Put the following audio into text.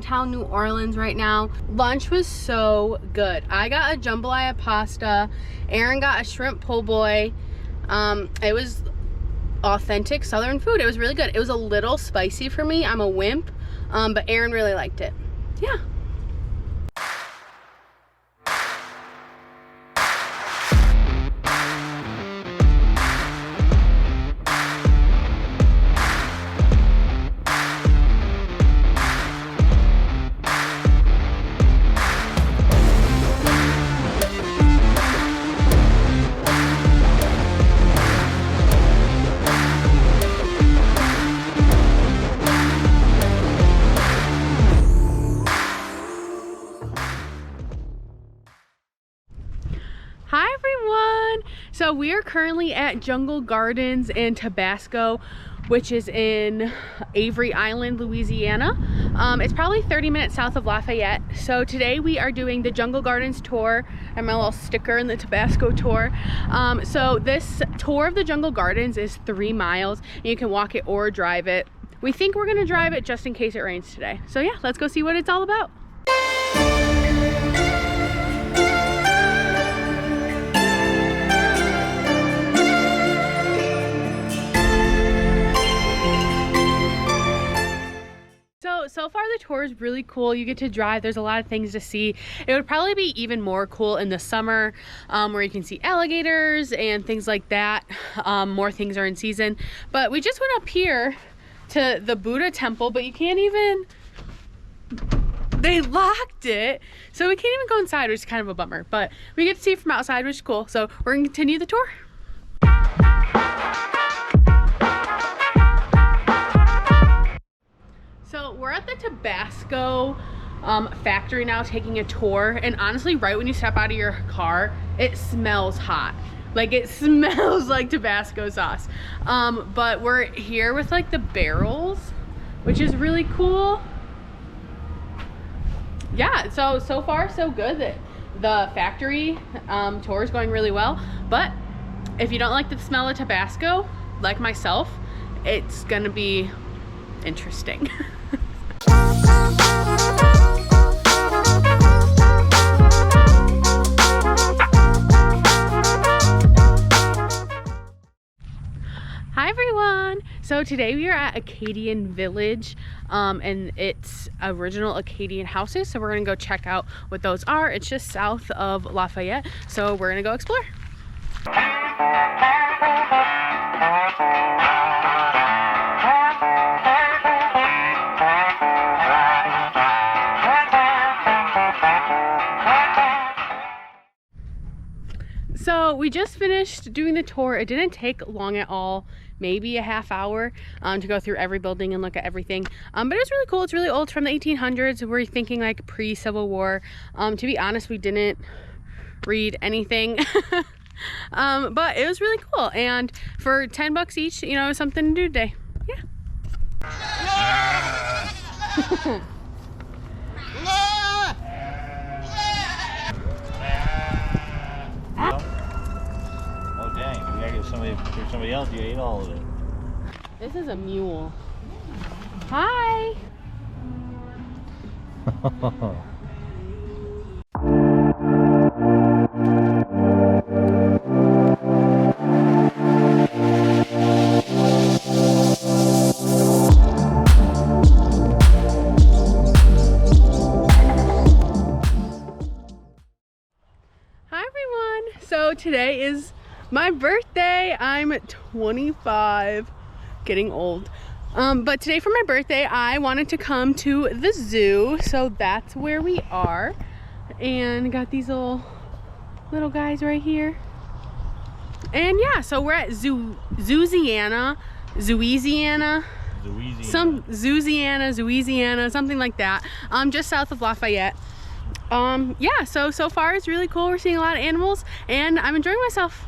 downtown New Orleans right now. Lunch was so good. I got a jambalaya pasta. Aaron got a shrimp po' boy. It was authentic Southern food. It was really good. It was a little spicy for me. I'm a wimp, but Aaron really liked it. Yeah. Hi everyone! So we are currently at Jungle Gardens in Tabasco, which is in Avery Island, Louisiana. It's probably 30 minutes south of Lafayette. So today we are doing the Jungle Gardens tour. I have my little sticker in the Tabasco tour. So this tour of the Jungle Gardens is 3 miles. You can walk it or drive it. We think we're gonna drive it just in case it rains today. So yeah, let's go see what it's all about. So far the tour is really cool. You get to drive. There's a lot of things to see. It would probably be even more cool in the summer, where you can see alligators and things like that. More things are in season. But we just went up here to the Buddha temple, but you can't even, they locked it. So we can't even go inside, which is kind of a bummer. But we get to see it from outside, which is cool. So we're gonna continue the tour. So we're at the Tabasco factory now, taking a tour, and honestly, right when you step out of your car, it smells hot. Like, it smells like Tabasco sauce. But we're here with like the barrels, which is really cool. Yeah, so far so good. The factory tour is going really well, but if you don't like the smell of Tabasco, like myself, it's gonna be interesting. Hi everyone! So today we are at Acadian Village, and it's original Acadian houses, so we're gonna go check out what those are. It's just south of Lafayette, so we're gonna go explore. So we just finished doing the tour. It didn't take long at all, maybe a half hour to go through every building and look at everything. But it was really cool. It's really old. It's from the 1800s. We're thinking like pre-Civil War. To be honest, we didn't read anything. But it was really cool. And for 10 bucks each, you know, something to do today. Yeah. For somebody else, you ate all of it. This is a mule. Hi. Hi everyone. So today is my birthday. I'm 25, getting old. But today for my birthday, I wanted to come to the zoo, so that's where we are. And got these little guys right here. And yeah, so we're at Zoosiana, something like that. Just south of Lafayette. Yeah, so far it's really cool. We're seeing a lot of animals, and I'm enjoying myself.